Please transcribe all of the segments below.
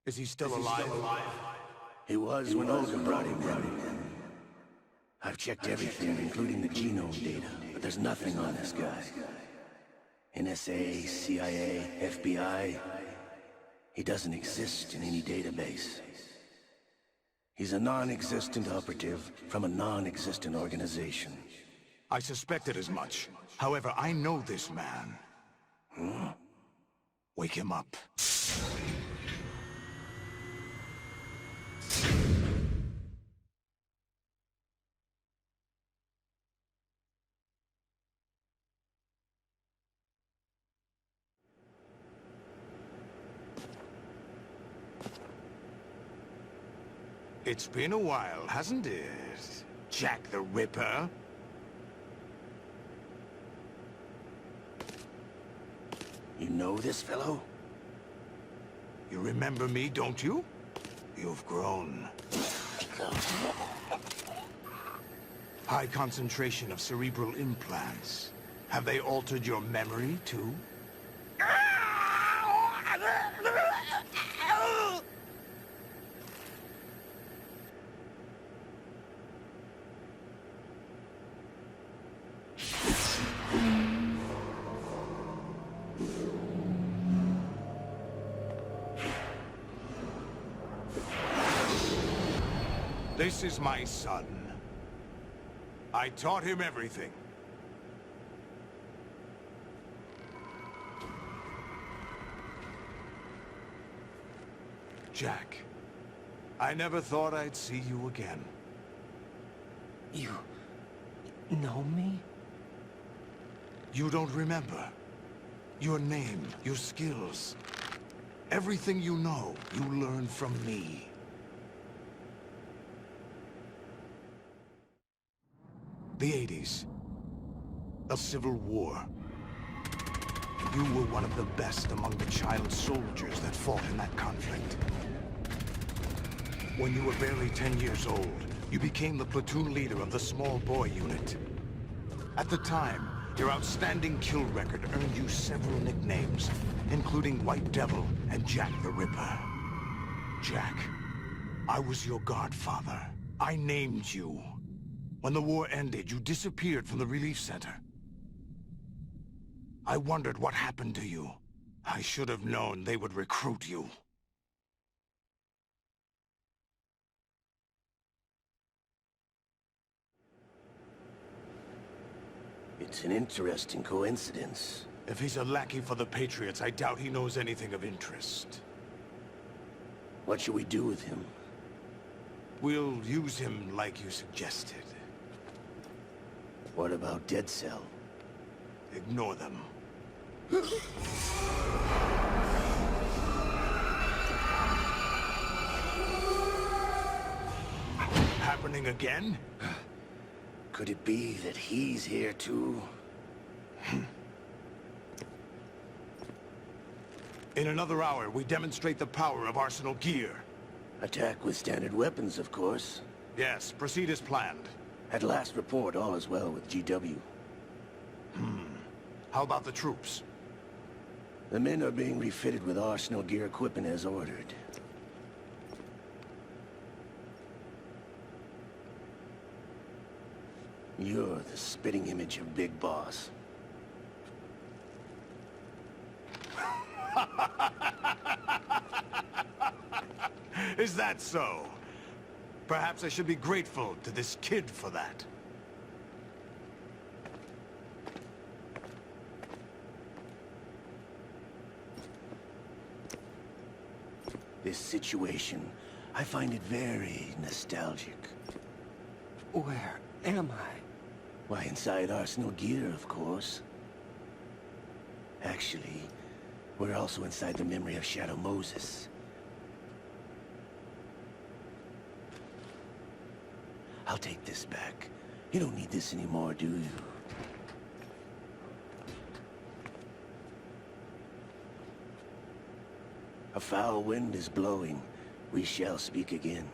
Is he still alive? He was when Olga brought him in. I've checked everything, including the genome data, but there's nothing on this guy. NSA, CIA, FBI. He doesn't exist in any database. He's a non-existent operative from a non-existent organization. I suspected as much. However, I know this man. Huh? Wake him up. It's been a while, hasn't it, Jack the Ripper? You know this fellow? You remember me, don't you? You've grown. High concentration of cerebral implants. Have they altered your memory, too? This is my son. I taught him everything. Jack, I never thought I'd see you again. You know me? You don't remember. Your name, your skills. Everything you know, you learned from me. The 80s. A civil war. You were one of the best among the child soldiers that fought in that conflict. When you were barely 10 years old, you became the platoon leader of the small boy unit. At the time, your outstanding kill record earned you several nicknames, including White Devil and Jack the Ripper. Jack, I was your godfather. I named you. When the war ended, you disappeared from the relief center. I wondered what happened to you. I should have known they would recruit you. It's an interesting coincidence. If he's a lackey for the Patriots, I doubt he knows anything of interest. What should we do with him? We'll use him like you suggested. What about Dead Cell? Ignore them. Happening again? Could it be that he's here too? In another hour, we demonstrate the power of Arsenal gear. Attack with standard weapons, of course. Yes, proceed as planned. At last report, all is well with GW. How about the troops? The men are being refitted with Arsenal gear equipment as ordered. You're the spitting image of Big Boss. Is that so? Perhaps I should be grateful to this kid for that. This situation, I find it very nostalgic. Where am I? Why, inside Arsenal gear, of course. Actually, we're also inside the memory of Shadow Moses. I'll take this back. You don't need this anymore, do you? A foul wind is blowing. We shall speak again.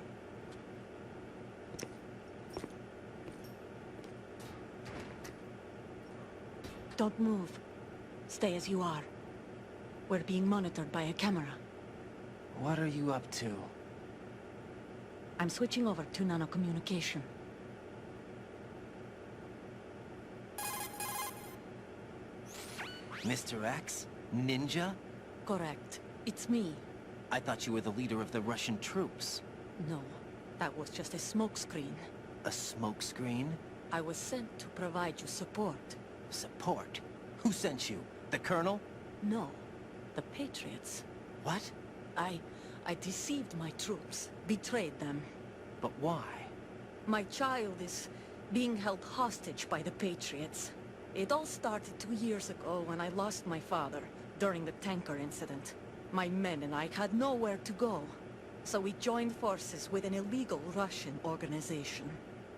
Don't move. Stay as you are. We're being monitored by a camera. What are you up to? I'm switching over to nanocommunication. Mr. X? Ninja? Correct. It's me. I thought you were the leader of the Russian troops. No, that was just a smokescreen. A smokescreen? I was sent to provide you support. Support? Who sent you? The Colonel? No, the Patriots. What? I deceived my troops, betrayed them. But why? My child is being held hostage by the Patriots. It all started 2 years ago when I lost my father during the tanker incident. My men and I had nowhere to go, so we joined forces with an illegal Russian organization.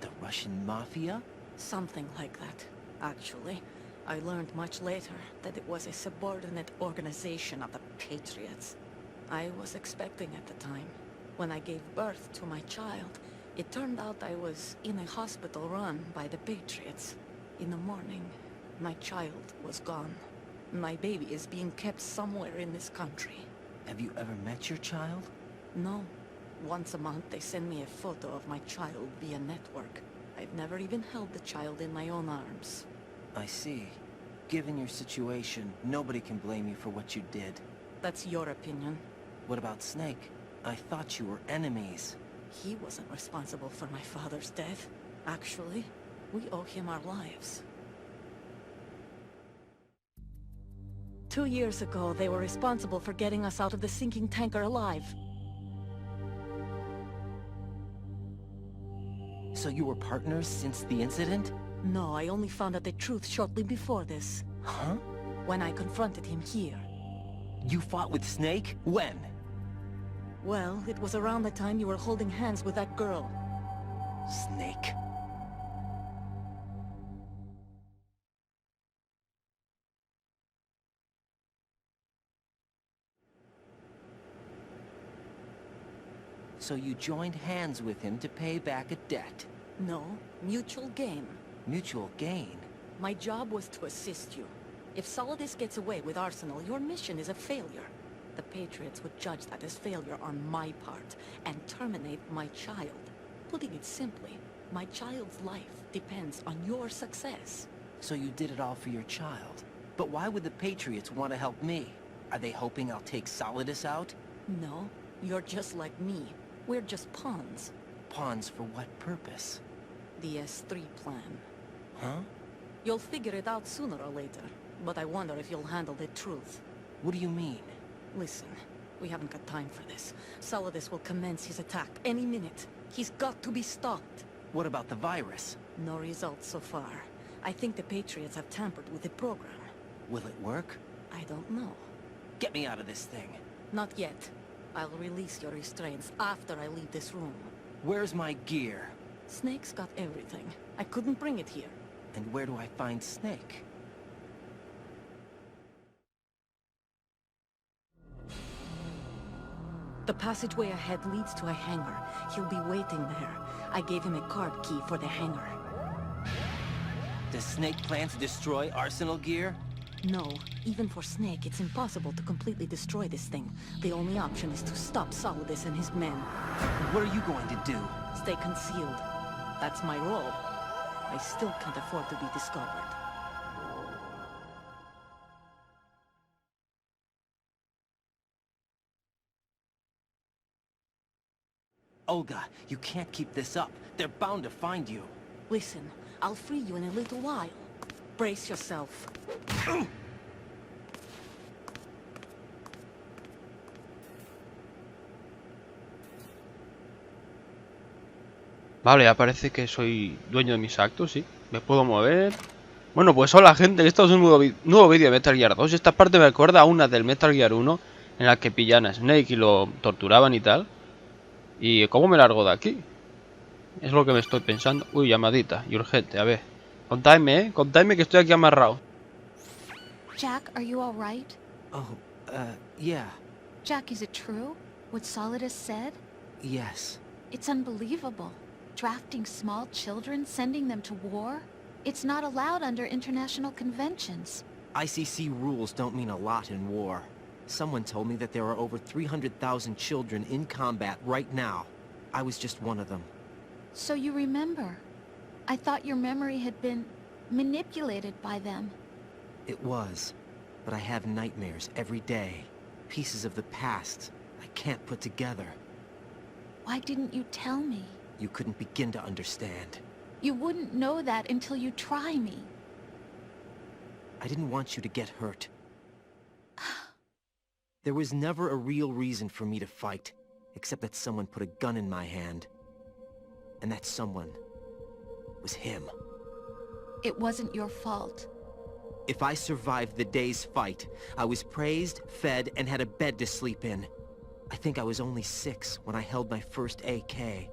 The Russian Mafia? Something like that, actually. I learned much later that it was a subordinate organization of the Patriots. I was expecting at the time. When I gave birth to my child, it turned out I was in a hospital run by the Patriots. In the morning, my child was gone. My baby is being kept somewhere in this country. Have you ever met your child? No. Once a month, they send me a photo of my child via network. I've never even held the child in my own arms. I see. Given your situation, nobody can blame you for what you did. That's your opinion. What about Snake? I thought you were enemies. He wasn't responsible for my father's death. Actually, we owe him our lives. 2 years ago, they were responsible for getting us out of the sinking tanker alive. So you were partners since the incident? No, I only found out the truth shortly before this. Huh? When I confronted him here. You fought with Snake? When? Well, it was around the time you were holding hands with that girl. Snake. So you joined hands with him to pay back a debt. No, mutual gain. Mutual gain? My job was to assist you. If Solidus gets away with Arsenal, your mission is a failure. The Patriots would judge that as failure on my part, and terminate my child. Putting it simply, my child's life depends on your success. So you did it all for your child. But why would the Patriots want to help me? Are they hoping I'll take Solidus out? No, you're just like me. We're just pawns. Pawns for what purpose? The S3 plan. Huh? You'll figure it out sooner or later, but I wonder if you'll handle the truth. What do you mean? Listen, we haven't got time for this. Solidus will commence his attack any minute. He's got to be stopped. What about the virus? No results so far. I think the Patriots have tampered with the program. Will it work? I don't know. Get me out of this thing. Not yet. I'll release your restraints after I leave this room. Where's my gear? Snake's got everything. I couldn't bring it here. And where do I find Snake? The passageway ahead leads to a hangar. He'll be waiting there. I gave him a card key for the hangar. Does Snake plan to destroy Arsenal gear? No, even for Snake, it's impossible to completely destroy this thing. The only option is to stop Solidus and his men. What are you going to do? Stay concealed. That's my role. I still can't afford to be discovered. Olga, you can't keep this up. They're bound to find you. Listen, I'll free you in a little while. Brace yourself. Vale, ya parece que soy dueño de mis actos, sí. Me puedo mover. Bueno, pues hola gente, esto es un nuevo vídeo de Metal Gear 2. Esta parte me recuerda a una del Metal Gear 1, en la que pillan a Snake y lo torturaban y tal. ¿Y cómo me largo de aquí? Es lo que me estoy pensando. Uy, llamadita y urgente, a ver. Contadme, contadme que estoy aquí amarrado. Jack, are you all right? Oh, yeah. Jack, is it true? What Solidus said? Yes. It's unbelievable. Drafting small children, sending them to war? It's not allowed under international conventions. ICC rules don't mean a lot in war. Someone told me that there are over 300,000 children in combat right now. I was just one of them. So you remember. I thought your memory had been manipulated by them. It was. But I have nightmares every day. Pieces of the past I can't put together. Why didn't you tell me? You couldn't begin to understand. You wouldn't know that until you try me. I didn't want you to get hurt. There was never a real reason for me to fight, except that someone put a gun in my hand. And that someone was him. It wasn't your fault. If I survived the day's fight, I was praised, fed, and had a bed to sleep in. I think I was only 6 when I held my first AK.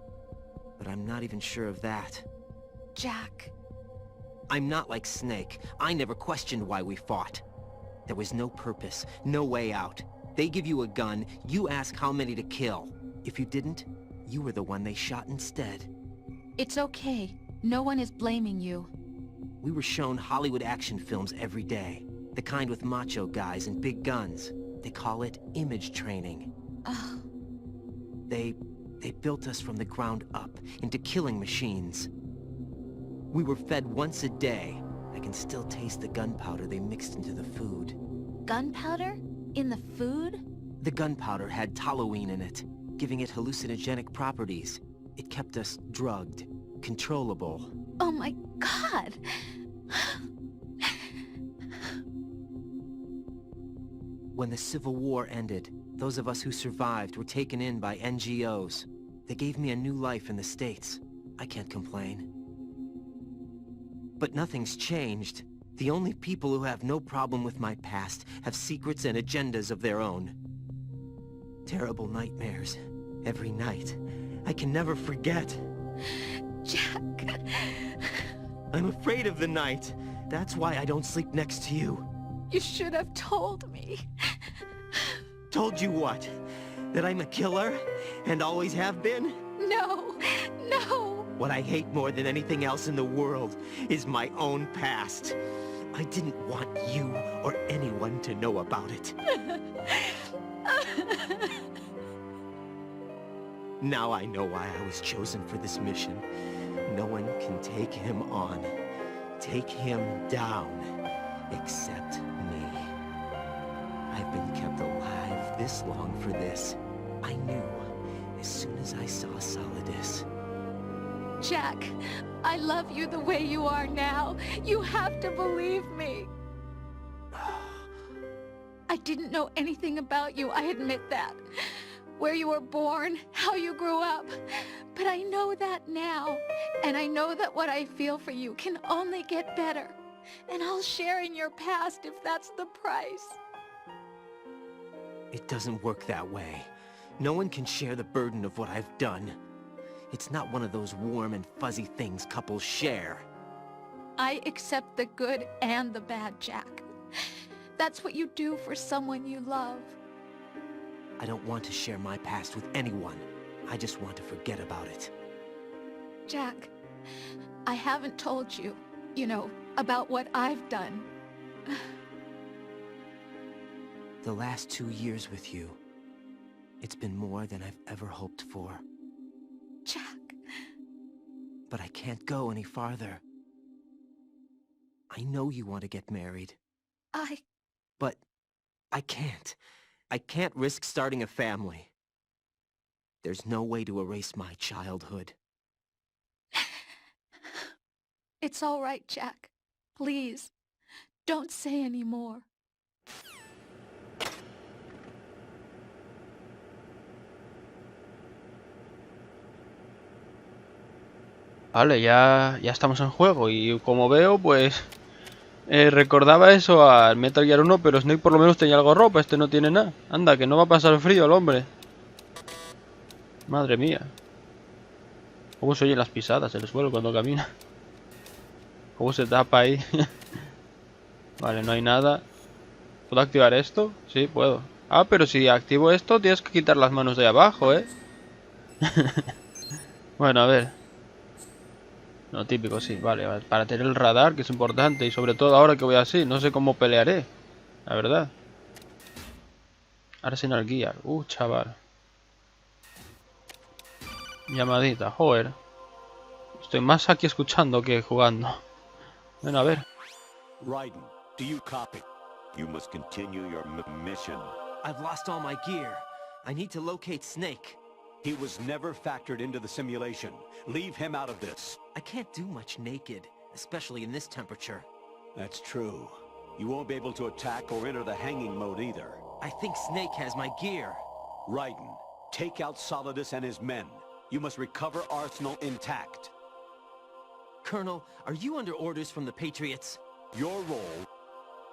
But I'm not even sure of that. Jack. I'm not like Snake. I never questioned why we fought. There was no purpose, no way out. They give you a gun, you ask how many to kill. If you didn't, you were the one they shot instead. It's okay. No one is blaming you. We were shown Hollywood action films every day. The kind with macho guys and big guns. They call it image training. They built us from the ground up into killing machines. We were fed once a day. I can still taste the gunpowder they mixed into the food. Gunpowder? In the food? The gunpowder had toluene in it, giving it hallucinogenic properties. It kept us drugged, controllable. Oh my God! When the Civil War ended, those of us who survived were taken in by NGOs. They gave me a new life in the States. I can't complain. But nothing's changed. The only people who have no problem with my past have secrets and agendas of their own. Terrible nightmares. Every night. I can never forget. Jack... I'm afraid of the night. That's why I don't sleep next to you. You should have told me. Told you what? That I'm a killer? And always have been? No, no. What I hate more than anything else in the world is my own past. I didn't want you or anyone to know about it. Now I know why I was chosen for this mission. No one can take him on, take him down, except me. I've been kept alive this long for this. I knew as soon as I saw Solidus. Jack, I love you the way you are now. You have to believe me. I didn't know anything about you, I admit that. Where you were born, how you grew up. But I know that now. And I know that what I feel for you can only get better. And I'll share in your past if that's the price. It doesn't work that way. No one can share the burden of what I've done. It's not one of those warm and fuzzy things couples share. I accept the good and the bad, Jack. That's what you do for someone you love. I don't want to share my past with anyone. I just want to forget about it. Jack, I haven't told you, about what I've done. The last 2 years with you, it's been more than I've ever hoped for. Jack. But I can't go any farther. I know you want to get married. But I can't. I can't risk starting a family. There's no way to erase my childhood. It's all right, Jack. Please, don't say any more. Vale, ya estamos en juego y como veo, pues recordaba eso al Metal Gear 1, pero Snake por lo menos tenía algo de ropa, este no tiene nada. Anda, que no va a pasar frío el hombre. Madre mía. ¿Cómo se oyen las pisadas en el suelo cuando camina? ¿Cómo se tapa ahí? Vale, no hay nada. ¿Puedo activar esto? Sí, puedo. Ah, pero si activo esto, tienes que quitar las manos de abajo, ¿eh? Bueno, a ver. Lo típico, sí, vale. Para tener el radar, que es importante. Y sobre todo ahora que voy así, no sé cómo pelearé. La verdad. Arsenal Gear. Chaval. Llamadita, joder. Estoy más aquí escuchando que jugando. Bueno, a ver. Raiden, do you copy? You must continue your mission. I've lost all my gear. I need to locate Snake. He was never factored into the simulation. Leave him out of this. I can't do much naked, especially in this temperature. That's true. You won't be able to attack or enter the hanging mode either. I think Snake has my gear. Raiden, take out Solidus and his men. You must recover Arsenal intact. Colonel, are you under orders from the Patriots? Your role,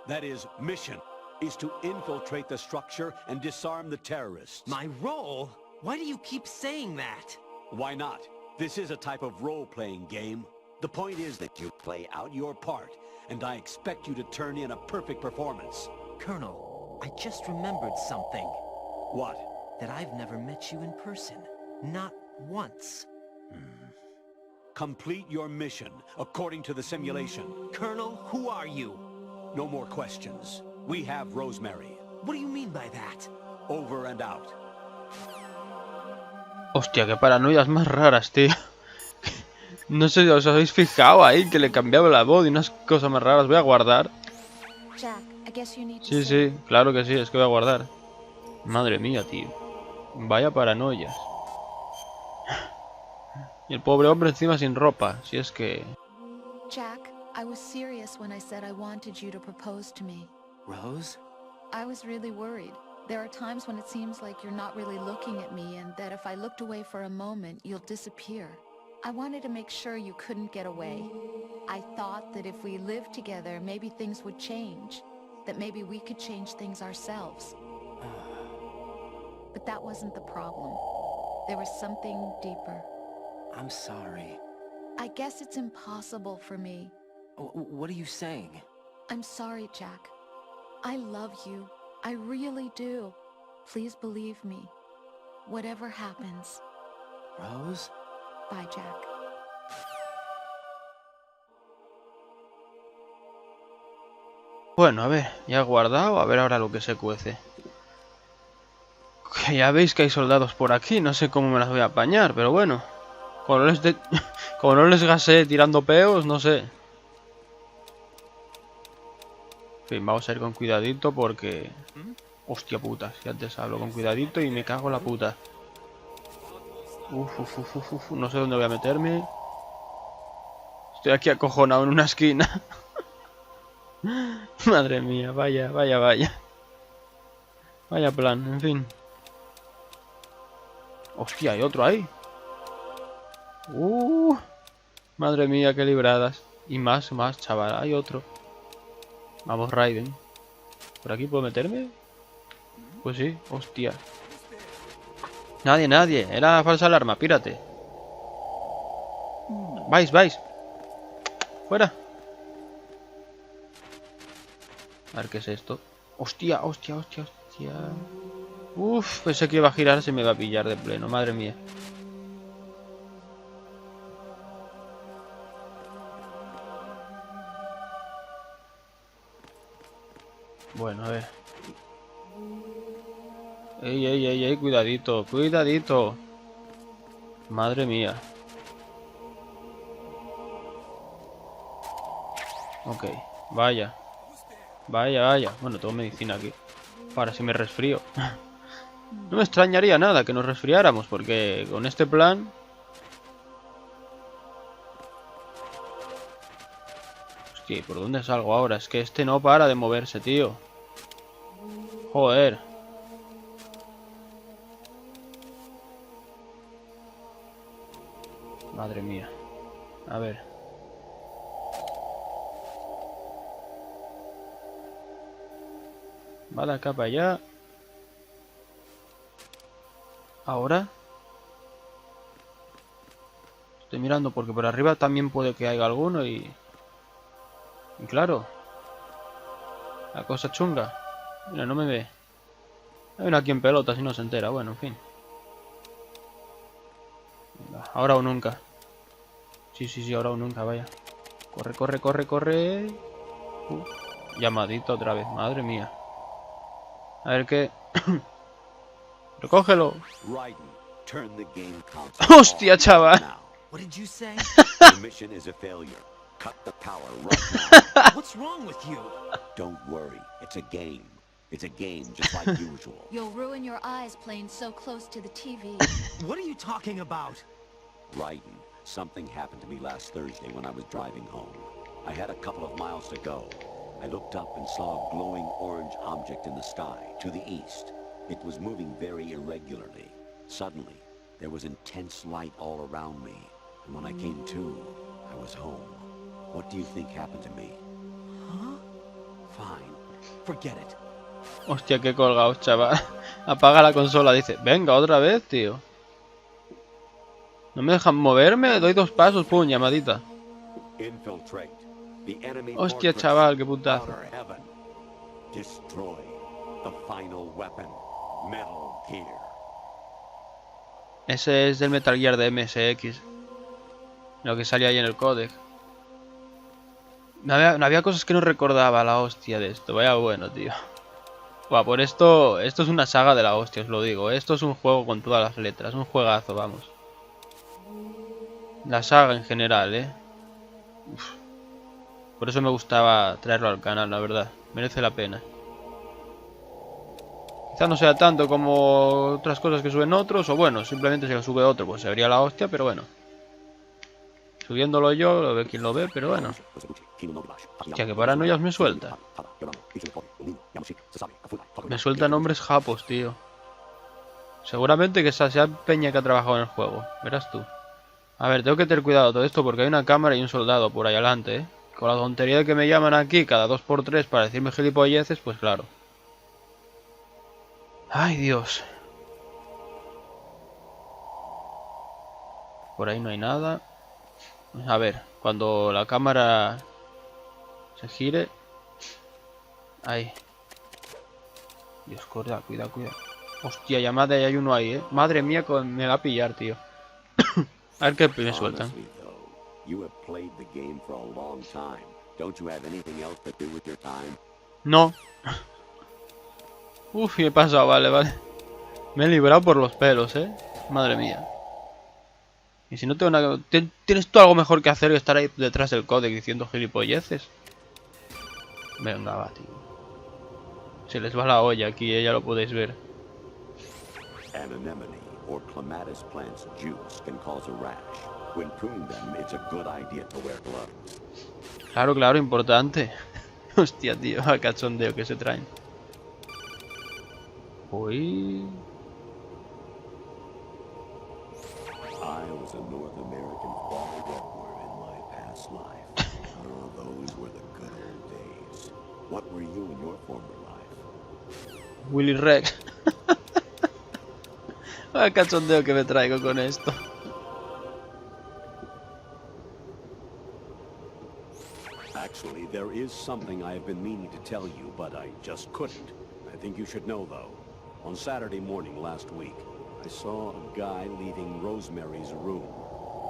that is, mission, is to infiltrate the structure and disarm the terrorists. My role? Why do you keep saying that? Why not? This is a type of role-playing game. The point is that you play out your part, and I expect you to turn in a perfect performance. Colonel, I just remembered something. What? That I've never met you in person. Not once. Complete your mission, according to the simulation. Colonel, who are you? No more questions. We have Rosemary. What do you mean by that? Over and out. Hostia, qué paranoias más raras, tío. No sé si os habéis fijado ahí que le cambiaba la voz y unas cosas más raras. Voy a guardar. Sí, sí, claro que sí, es que voy a guardar. Madre mía, tío. Vaya paranoias. Y el pobre hombre encima sin ropa, si es que... Jack, I was serious when I said I wanted you to propose to me. Rose? I was really worried. There are times when it seems like you're not really looking at me and that if I looked away for a moment, you'll disappear. I wanted to make sure you couldn't get away. I thought that if we lived together, maybe things would change. That maybe we could change things ourselves. But that wasn't the problem. There was something deeper. I'm sorry. I guess it's impossible for me. What are you saying? I'm sorry, Jack. I love you. I really do. Please believe me. Whatever happens. Rose? Bye, Jack. Bueno, a ver, ya he guardado, a ver ahora lo que se cuece. Que ya veis que hay soldados por aquí, no sé cómo me las voy a apañar, pero bueno. Como no les gasé tirando peos, no sé. En fin, vamos a ir con cuidadito porque... Hostia puta, si antes hablo con cuidadito y me cago en la puta. No sé dónde voy a meterme. Estoy aquí acojonado en una esquina. Madre mía, vaya. Vaya plan, en fin. Hostia, hay otro ahí. Madre mía, qué libradas. Y más, chaval, hay otro. Vamos, Raiden. ¿Por aquí puedo meterme? Pues sí, hostia. Nadie. Era falsa alarma, pírate. Vais. Fuera. A ver qué es esto. Hostia. Pensé que iba a girar, se me va a pillar de pleno, madre mía. Bueno, a ver. Ey, cuidadito. Madre mía. Ok, vaya. Bueno, tengo medicina aquí. Para si me resfrío. No me extrañaría nada que nos resfriáramos, porque con este plan... Hostia, ¿por dónde salgo ahora? Es que este no para de moverse, tío. Joder. Madre mía. A ver. Va de acá para allá. Ahora. Estoy mirando porque por arriba también puede que haya alguno y claro. La cosa chunga. Mira, no me ve. Hay una aquí en pelota si no se entera. Bueno, en fin. Venga, ahora o nunca. Sí, ahora o nunca, vaya. Corre. Llamadito otra vez, madre mía. A ver qué. Recógelo. Raiden, turn the game console Hostia, off chaval. now. What did you say? The mission is a failure. Cut the power right now. What's wrong with you? Don't worry, it's a game. It's a game just like usual. You'll ruin your eyes playing so close to the TV. What are you talking about? Raiden, something happened to me last Thursday when I was driving home. I had a couple of miles to go. I looked up and saw a glowing orange object in the sky, to the east. It was moving very irregularly. Suddenly, there was intense light all around me. And when I came to, I was home. What do you think happened to me? Huh? Fine. Forget it. Hostia, qué colgado, chaval. Apaga la consola, dice. Venga, otra vez, tío. No me dejan moverme, doy 2 pasos, pum, llamadita. Infiltrate. The enemy Hostia, fortress. chaval, qué putazo. Outer heaven. Destroy. The final weapon. Metal Gear. Ese es del Metal Gear de MSX. Lo que salía ahí en el códec. No había cosas que no recordaba, la hostia de esto. Vaya bueno, tío. Buah, por esto es una saga de la hostia, os lo digo. Esto es un juego con todas las letras. Un juegazo, vamos. La saga en general, Uf. Por eso me gustaba traerlo al canal, la verdad. Merece la pena. Quizá no sea tanto como otras cosas que suben otros. O bueno, simplemente si lo sube otro, pues sería la hostia, pero bueno. Subiéndolo yo, lo ve quien lo ve, pero bueno. Hostia, que paranoias me suelta. Me suelta nombres japos, tío. Seguramente que esa sea peña que ha trabajado en el juego. Verás tú. A ver, tengo que tener cuidado de todo esto porque hay una cámara y un soldado por ahí adelante, Con la tontería de que me llaman aquí cada 2x3 para decirme gilipolleces, pues claro. Ay, Dios. Por ahí no hay nada. A ver, cuando la cámara se gire. Ahí. Dios, cuidado. Hostia, llamada y hay uno ahí, Madre mía, me va a pillar, tío. A ver qué me sueltan. Honestly, though, you have played the game for a long time. Don't you have anything else to do with your time? No. Uf, me he pasado, vale. Me he librado por los pelos, Madre mía. Y si no tengo nada... ¿Tienes tú algo mejor que hacer que estar ahí detrás del códec diciendo gilipolleces? Venga, va, tío. Se les va la olla aquí, ya lo podéis ver. An anemone or clematis plant's juice can cause a rash. When pruning them, it's a good idea to wear gloves. Claro, importante. Hostia, tío, a cachondeo que se traen. Uy. I was a North American fall rower in my past life. Oh, those were the good old days. What were you in your former life? Willy Rex. A cachondeo que me traigo con esto. Actually, there is something I have been meaning to tell you, but I just couldn't. I think you should know, though. On Saturday morning last week, I saw a guy leaving Rosemary's room.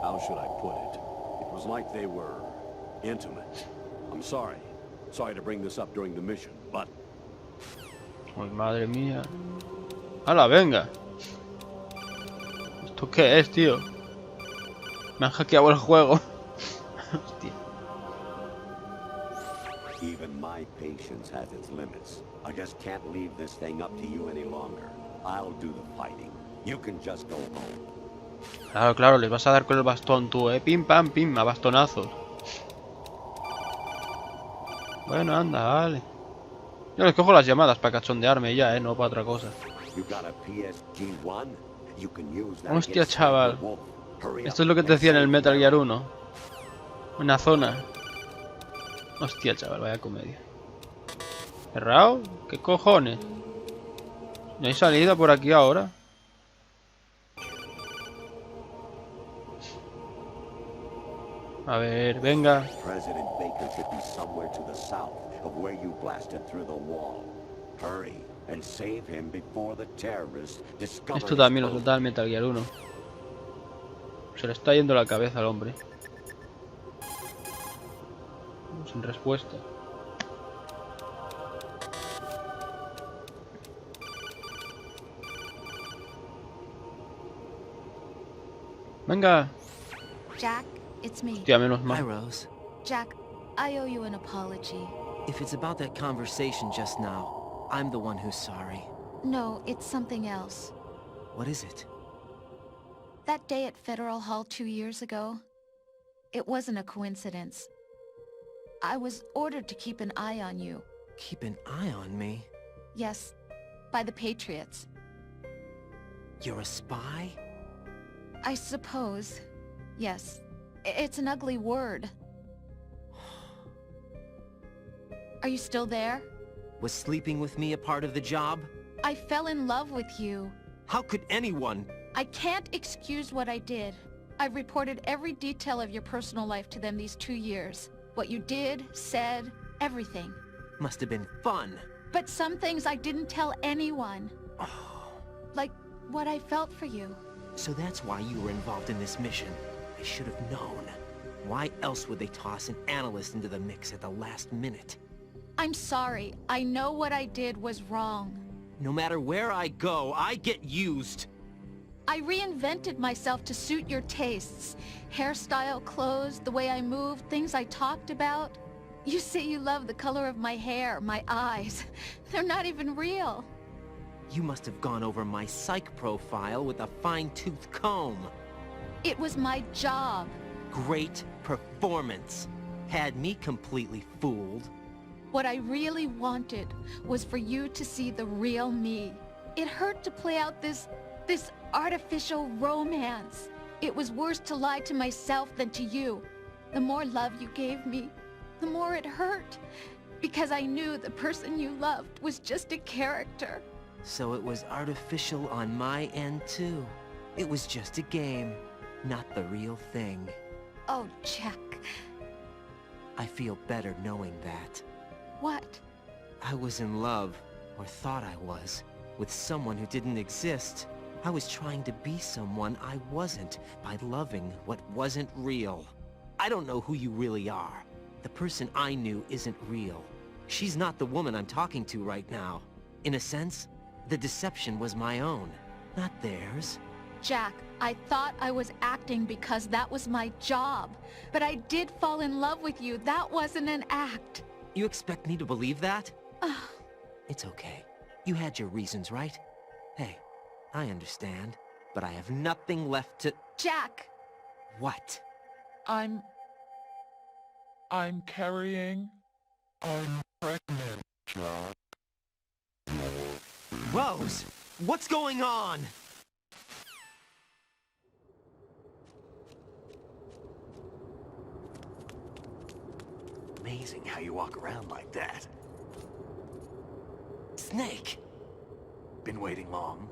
How should I put it? It was like they were intimate. I'm sorry. Sorry to bring this up during the mission, but... Ay, madre mía. ¡Hala, venga! ¿Esto qué es, tío? Me han hackeado el juego. Hostia. Even my patience has its limits. I just can't leave this thing up to you any longer. I'll do the fighting. You can just go home. Claro, les vas a dar con el bastón tú, Pim, pam, pim, a bastonazos. Bueno, anda, vale. Yo les cojo las llamadas para cachondearme ya, no para otra cosa. Hostia, chaval. Esto es lo que te decía en el Metal Gear 1. Una zona. Hostia, chaval, vaya comedia. ¿Cerrado? ¿Qué cojones? ¿No hay salida por aquí ahora? A ver, venga. President Baker should be somewhere to the south of where you blasted through the wall. Hurry. and save him before the terrorists discover Esto his también lo code. soltaba el Metal Gear 1. Se le está yendo la cabeza al hombre. Sin respuesta. Venga. Jack, it's me. Hostia, menos Hi, mal. Rose. Jack, I owe you an apology. If it's about that conversation just now, I'm the one who's sorry. No, it's something else. What is it? That day at Federal Hall 2 years ago, it wasn't a coincidence. I was ordered to keep an eye on you. Keep an eye on me? Yes, by the Patriots. You're a spy? I suppose. Yes. It's an ugly word. Are you still there? Was sleeping with me a part of the job? I fell in love with you. How could anyone? I can't excuse what I did. I've reported every detail of your personal life to them these 2 years. What you did, said, everything. Must have been fun. But some things I didn't tell anyone. Like what I felt for you. So that's why you were involved in this mission. I should have known. Why else would they toss an analyst into the mix at the last minute? I'm sorry. I know what I did was wrong. No matter where I go, I get used. I reinvented myself to suit your tastes. Hairstyle, clothes, the way I moved, things I talked about. You say you love the color of my hair, my eyes. They're not even real. You must have gone over my psych profile with a fine-tooth comb. It was my job. Great performance. Had me completely fooled. What I really wanted was for you to see the real me. It hurt to play out this artificial romance. It was worse to lie to myself than to you. The more love you gave me, the more it hurt. Because I knew the person you loved was just a character. So it was artificial on my end too. It was just a game, not the real thing. Oh, Jack. I feel better knowing that. What? I was in love, or thought I was, with someone who didn't exist. I was trying to be someone I wasn't by loving what wasn't real. I don't know who you really are. The person I knew isn't real. She's not the woman I'm talking to right now. In a sense, the deception was my own, not theirs. Jack, I thought I was acting because that was my job. But I did fall in love with you. That wasn't an act. You expect me to believe that? It's okay. You had your reasons, right? Hey, I understand, but I have nothing left to... Jack! What? I'm carrying... I'm pregnant, Jack. Rose! What's going on? Amazing how you walk around like that. Snake! Been waiting long?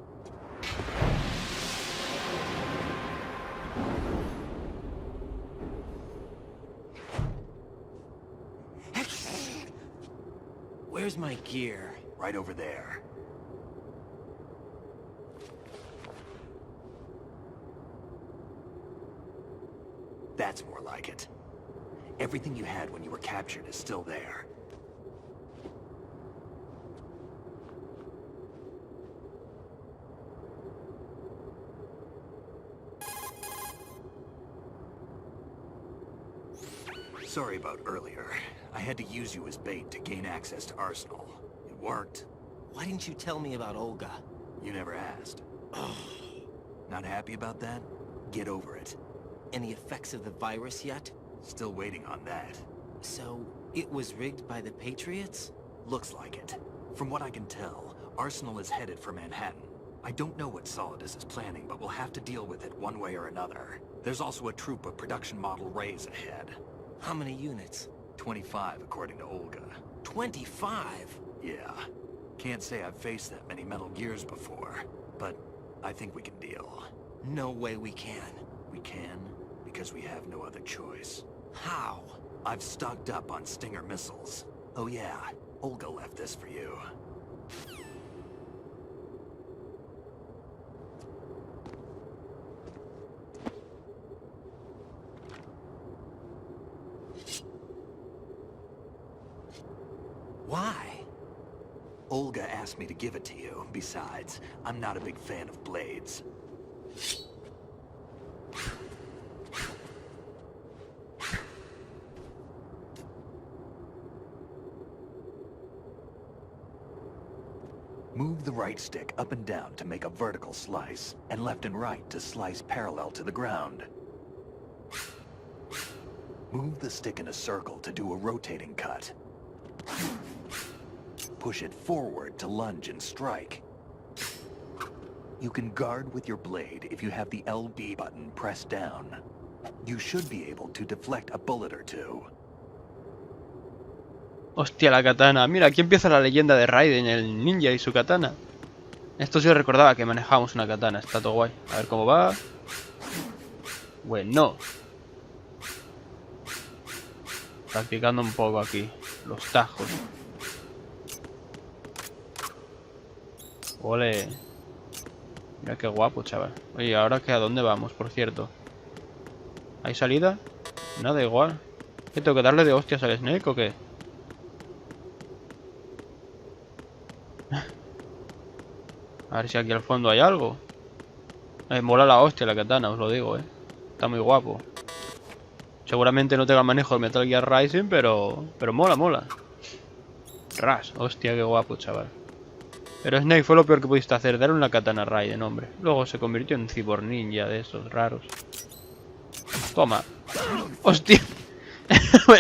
Where's my gear? Right over there. That's more like it. Everything you had when you were captured is still there. Sorry about earlier. I had to use you as bait to gain access to Arsenal. It worked. Why didn't you tell me about Olga? You never asked. Not happy about that? Get over it. Any effects of the virus yet? Still waiting on that. So, it was rigged by the Patriots? Looks like it. From what I can tell, Arsenal is headed for Manhattan. I don't know what Solidus is planning, but we'll have to deal with it one way or another. There's also a troop of production model Rays ahead. How many units? 25, according to Olga. 25? Yeah. Can't say I've faced that many Metal Gears before, but I think we can deal. No way we can. We can, because we have no other choice. How? I've stocked up on Stinger missiles. Oh yeah, Olga left this for you. Olga asked me to give it to you. Besides, I'm not a big fan of blades. Move the right stick up and down to make a vertical slice, and left and right to slice parallel to the ground. Move the stick in a circle to do a rotating cut. Push it forward to lunge and strike. You can guard with your blade if you have the LB button pressed down. You should be able to deflect a bullet or two. Hostia, la katana. Mira, aquí empieza la leyenda de Raiden, el ninja y su katana. Esto sí recordaba que manejábamos una katana. Está todo guay. A ver cómo va. Bueno. Practicando un poco aquí. Los tajos. Ole. Mira qué guapo, chaval. Oye, ¿ahora qué? ¿A dónde vamos, por cierto? ¿Hay salida? Nada, igual. ¿Qué tengo que darle de hostias al Snake o qué? A ver si aquí al fondo hay algo. Mola la hostia la katana, os lo digo, Está muy guapo. Seguramente no tenga el manejo de Metal Gear Rising, pero mola, mola. Ras, hostia, qué guapo, chaval. Pero Snake fue lo peor que pudiste hacer, darle una katana a Raiden, hombre. Luego se convirtió en cyborg ninja de esos raros. Toma. Hostia.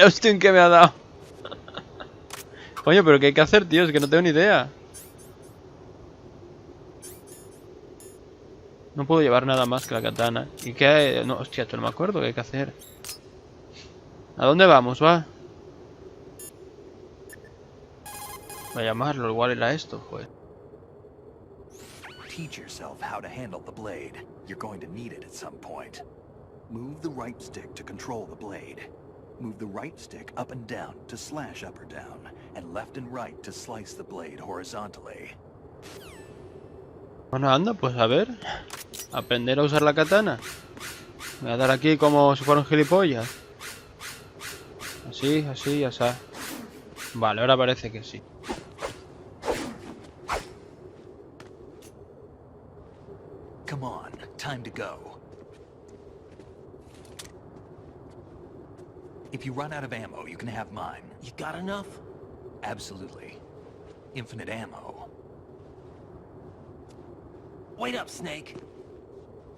Hostia, ¿en qué me ha dado? Coño, pero ¿qué hay que hacer, tío? Es que no tengo ni idea. No puedo llevar nada más que la katana. ¿Y qué hay? No, hostia, esto no me acuerdo qué hay que hacer. ¿A dónde vamos, va? Voy a llamarlo, igual era esto, joder. Teach yourself how to handle the blade. You're going to need it at some point. Move the right stick to control the blade. Move the right stick up and down to slash up or down, and left and right to slice the blade horizontally. Bueno, anda, pues a ver. Aprender a usar la katana. Voy a dar aquí como si fuera un gilipollas. Así, así, así. Vale, ahora parece que sí. Come on, time to go. If you run out of ammo, you can have mine. You got enough? Absolutely. Infinite ammo. Wait up, Snake.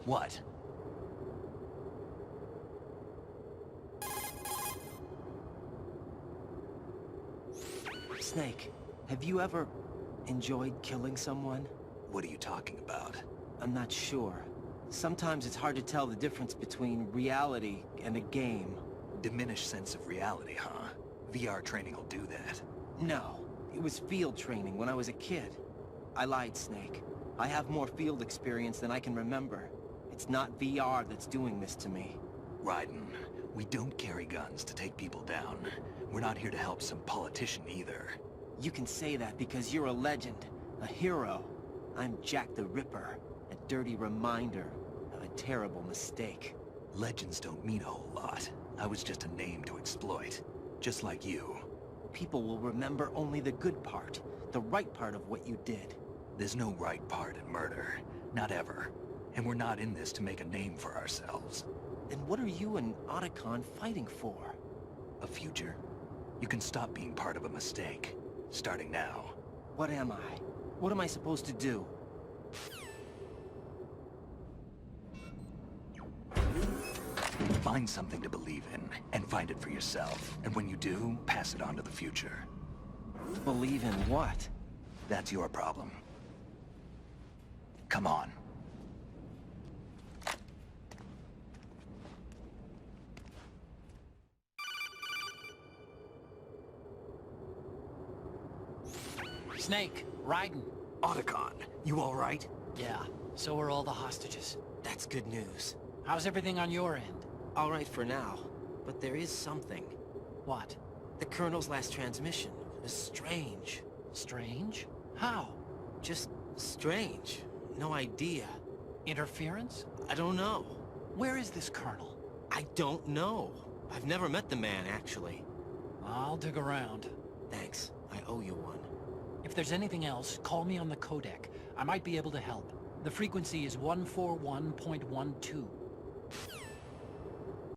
What? Snake, have you ever enjoyed killing someone? What are you talking about? I'm not sure. Sometimes it's hard to tell the difference between reality and a game. Diminished sense of reality, huh? VR training will do that. No, it was field training when I was a kid. I lied, Snake. I have more field experience than I can remember. It's not VR that's doing this to me. Raiden, we don't carry guns to take people down. We're not here to help some politician either. You can say that because you're a legend, a hero. I'm Jack the Ripper, a dirty reminder of a terrible mistake. Legends don't mean a whole lot. I was just a name to exploit, just like you. People will remember only the good part, the right part of what you did. There's no right part in murder. Not ever. And we're not in this to make a name for ourselves. Then what are you and Otacon fighting for? A future? You can stop being part of a mistake. Starting now. What am I? What am I supposed to do? Find something to believe in, and find it for yourself. And when you do, pass it on to the future. Believe in what? That's your problem. Come on. Snake, Raiden. Otacon, you all right? Yeah, so are all the hostages. That's good news. How's everything on your end? All right for now, but there is something. What? The Colonel's last transmission is strange. Strange? How? Just strange. No idea. Interference? I don't know. Where is this Colonel? I don't know. I've never met the man, actually. I'll dig around. Thanks. I owe you one. If there's anything else, call me on the codec. I might be able to help. The frequency is 141.12.